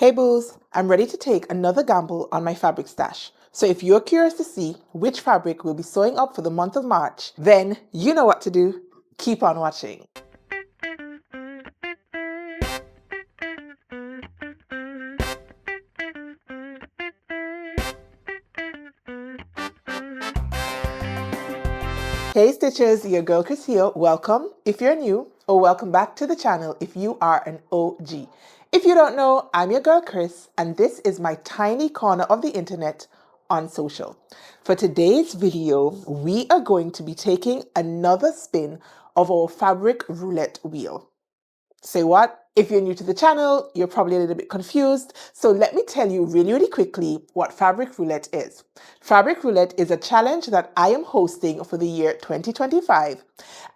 Hey boos, I'm ready to take another gamble on my fabric stash. So if you're curious to see which fabric we'll be sewing up for the month of March, then you know what to do. Keep on watching. Hey Stitchers, your girl Kris here. Welcome if you're new, or welcome back to the channel if you are an OG. If you don't know, I'm your girl Kris, and this is my tiny corner of the internet on social. For today's video, we are going to be taking another spin of our Fabric Roulette wheel. Say what? If you're new to the channel, you're probably a little bit confused. So let me tell you really quickly what Fabric Roulette is. Fabric Roulette is a challenge that I am hosting for the year 2025.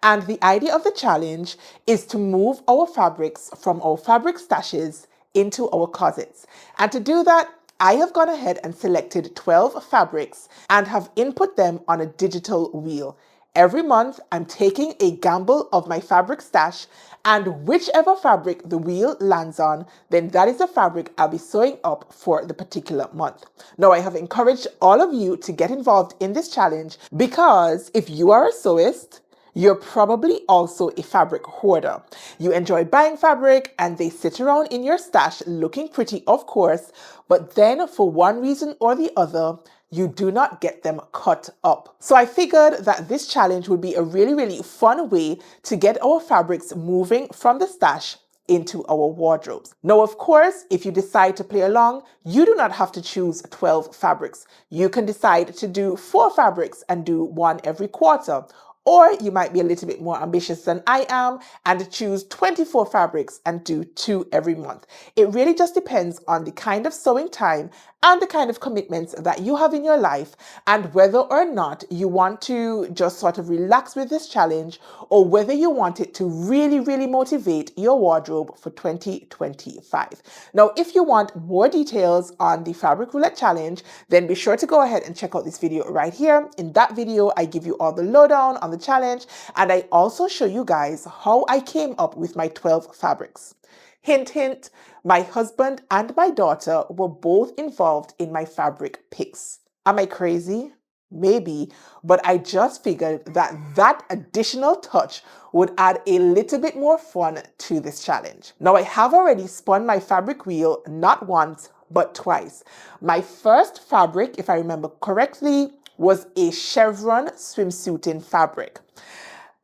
And the idea of the challenge is to move our fabrics from our fabric stashes into our closets. And to do that, I have gone ahead and selected 12 fabrics and have input them on a digital wheel. Every month, I'm taking a gamble of my fabric stash, and whichever fabric the wheel lands on, then that is the fabric I'll be sewing up for the particular month. Now, I have encouraged all of you to get involved in this challenge because if you are a sewist, you're probably also a fabric hoarder. You enjoy buying fabric and they sit around in your stash looking pretty, of course, but then for one reason or the other, you do not get them cut up. So I figured that this challenge would be a really fun way to get our fabrics moving from the stash into our wardrobes. Now, of course, if you decide to play along, you do not have to choose 12 fabrics. You can decide to do 4 fabrics and do one every quarter. Or you might be a little bit more ambitious than I am and choose 24 fabrics and do 2 every month. It really just depends on the kind of sewing time and the kind of commitments that you have in your life and whether or not you want to just sort of relax with this challenge or whether you want it to really motivate your wardrobe for 2025. Now, if you want more details on the Fabric Roulette challenge, then be sure to go ahead and check out this video right here. In that video, I give you all the lowdown on the challenge, and I also show you guys how I came up with my 12 fabrics. Hint, my husband and my daughter were both involved in my fabric picks. Am I crazy? Maybe, but I just figured that additional touch would add a little bit more fun to this challenge. Now, I have already spun my fabric wheel not once, but twice. My first fabric, if I remember correctly, was a chevron swimsuiting fabric.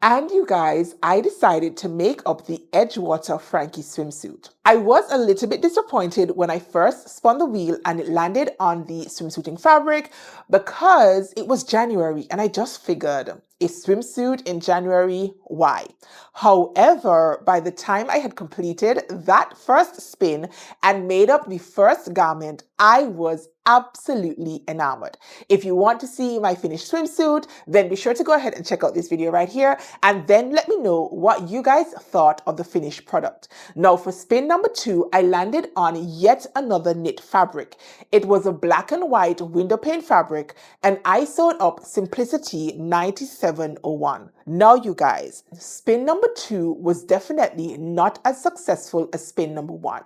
And you guys, I decided to make up the Edgewater Frankie swimsuit. I was a little bit disappointed when I first spun the wheel and it landed on the swimsuiting fabric because it was January and I just figured a swimsuit in January, why? However, by the time I had completed that first spin and made up the first garment, I was absolutely enamored. If you want to see my finished swimsuit, then be sure to go ahead and check out this video right here and then let me know what you guys thought of the finished product. Now, for spin number 2, I landed on yet another knit fabric. It was a black and white window pane fabric and I sewed up Simplicity 9701. Now, you guys, spin number 2 was definitely not as successful as spin number 1.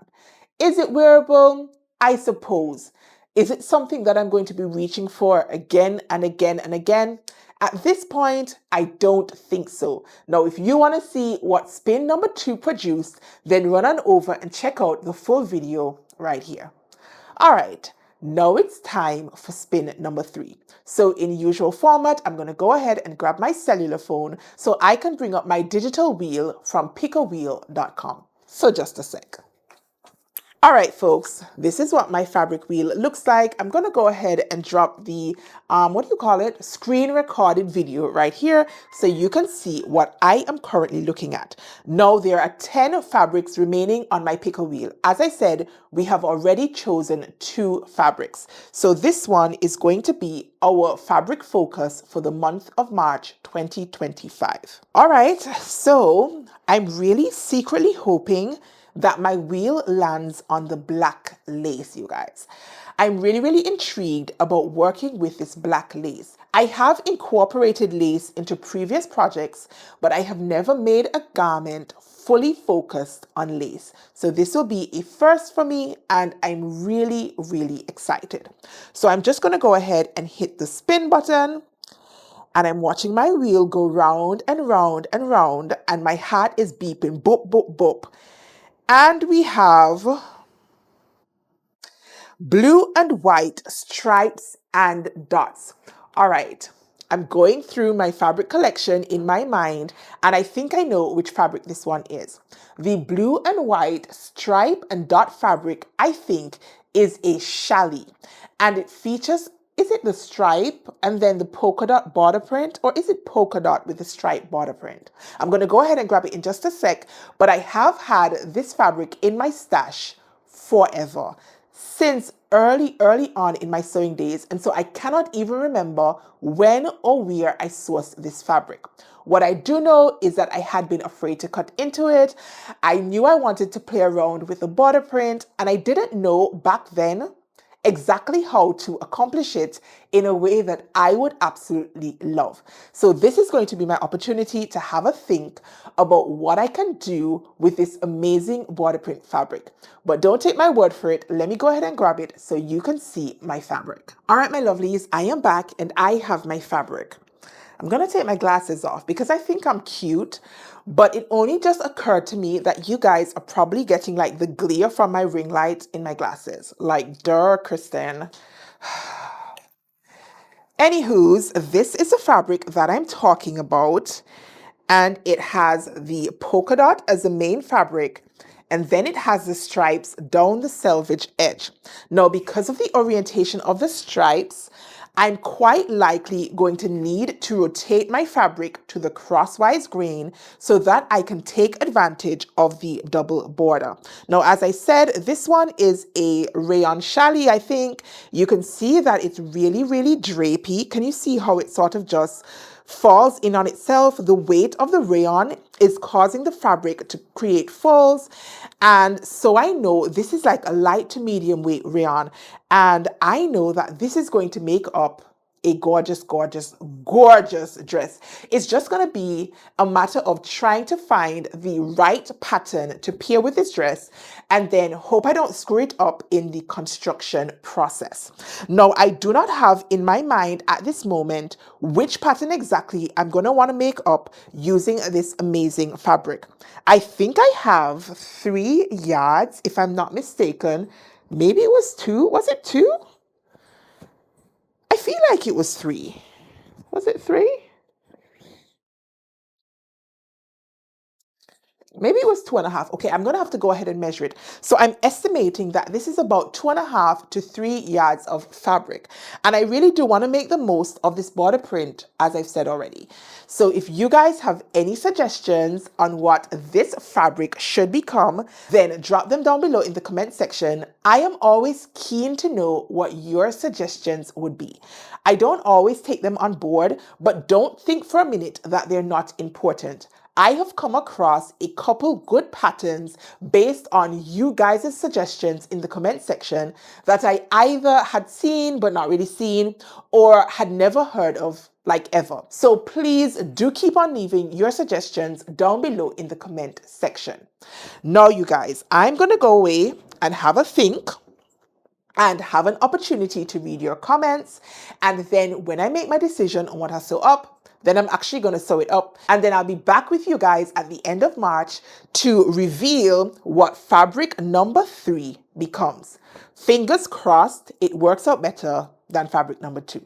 Is it wearable? I suppose. Is it something that I'm going to be reaching for again and again and again? At this point, I don't think so. Now, if you want to see what spin number 2 produced, then run on over and check out the full video right here. All right, now it's time for spin number 3. So in usual format, I'm going to go ahead and grab my cellular phone so I can bring up my digital wheel from pickawheel.com. So just a sec. All right, folks, this is what my fabric wheel looks like. I'm going to go ahead and drop the, screen recorded video right here so you can see what I am currently looking at. Now, there are 10 fabrics remaining on my picker wheel. As I said, we have already chosen 2 fabrics. So this one is going to be our fabric focus for the month of March 2025. All right, so I'm really secretly hoping that my wheel lands on the black lace, you guys. I'm really, really intrigued about working with this black lace. I have incorporated lace into previous projects, but I have never made a garment fully focused on lace. So this will be a first for me, and I'm really, really excited. So I'm just going to go ahead and hit the spin button, and I'm watching my wheel go round and round and round, and my heart is beeping, boop, boop, boop. And we have blue and white stripes and dots. All right, I'm going through my fabric collection in my mind, and I think I know which fabric this one is. The blue and white stripe and dot fabric, I think, is a challis, and it features, is it the stripe and then the polka dot border print, or is it polka dot with the stripe border print? I'm going to go ahead and grab it in just a sec, but I have had this fabric in my stash forever, since early on in my sewing days, and so I cannot even remember when or where I sourced this fabric. What I do know is that I had been afraid to cut into it. I knew I wanted to play around with the border print, and I didn't know back then exactly how to accomplish it in a way that I would absolutely love. So this is going to be my opportunity to have a think about what I can do with this amazing border print fabric. But don't take my word for it. Let me go ahead and grab it so you can see my fabric. All right, my lovelies, I am back and I have my fabric. I'm going to take my glasses off because I think I'm cute, but it only just occurred to me that you guys are probably getting like the glare from my ring light in my glasses. Like, duh, Kristen. Anywho's, this is the fabric that I'm talking about, and it has the polka dot as the main fabric, and then it has the stripes down the selvage edge. Now, because of the orientation of the stripes, I'm quite likely going to need to rotate my fabric to the crosswise grain so that I can take advantage of the double border. Now, as I said, this one is a rayon challis, I think. You can see that it's really, really drapey. Can you see how it sort of just falls in on itself? The weight of the rayon is causing the fabric to create folds, and so I know this is like a light to medium weight rayon, and I know that this is going to make up a gorgeous, gorgeous, gorgeous dress. It's just going to be a matter of trying to find the right pattern to pair with this dress, and then hope I don't screw it up in the construction process. Now, I do not have in my mind at this moment which pattern exactly I'm going to want to make up using this amazing fabric. I think I have 3 yards, if I'm not mistaken. Maybe it was 2. Was it 2? I feel like it was 3. Was it 3? Maybe it was 2.5. Okay, I'm going to have to go ahead and measure it. So I'm estimating that this is about 2.5 to 3 yards of fabric. And I really do want to make the most of this border print, as I've said already. So if you guys have any suggestions on what this fabric should become, then drop them down below in the comment section. I am always keen to know what your suggestions would be. I don't always take them on board, but don't think for a minute that they're not important. I have come across a couple good patterns based on you guys' suggestions in the comment section that I either had seen but not really seen, or had never heard of like ever. So please do keep on leaving your suggestions down below in the comment section. Now, you guys, I'm going to go away and have a think and have an opportunity to read your comments. And then when I make my decision on what I sew up, then I'm actually going to sew it up. And then I'll be back with you guys at the end of March to reveal what fabric number 3 becomes. Fingers crossed it works out better than fabric number 2.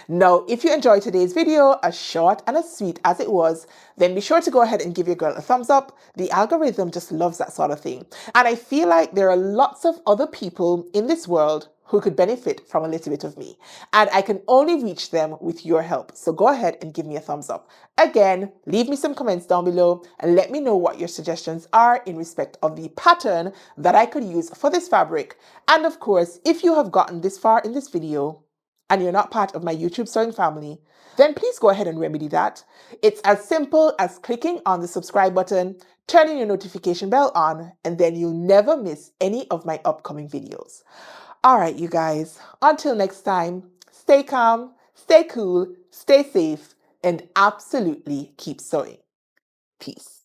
Now, if you enjoyed today's video, as short and as sweet as it was, then be sure to go ahead and give your girl a thumbs up. The algorithm just loves that sort of thing. And I feel like there are lots of other people in this world who could benefit from a little bit of me. And I can only reach them with your help. So go ahead and give me a thumbs up. Again, leave me some comments down below and let me know what your suggestions are in respect of the pattern that I could use for this fabric. And of course, if you have gotten this far in this video, and you're not part of my YouTube sewing family, then please go ahead and remedy that. It's as simple as clicking on the subscribe button, turning your notification bell on, and then you'll never miss any of my upcoming videos. All right, you guys, until next time, stay calm, stay cool, stay safe, and absolutely keep sewing. Peace.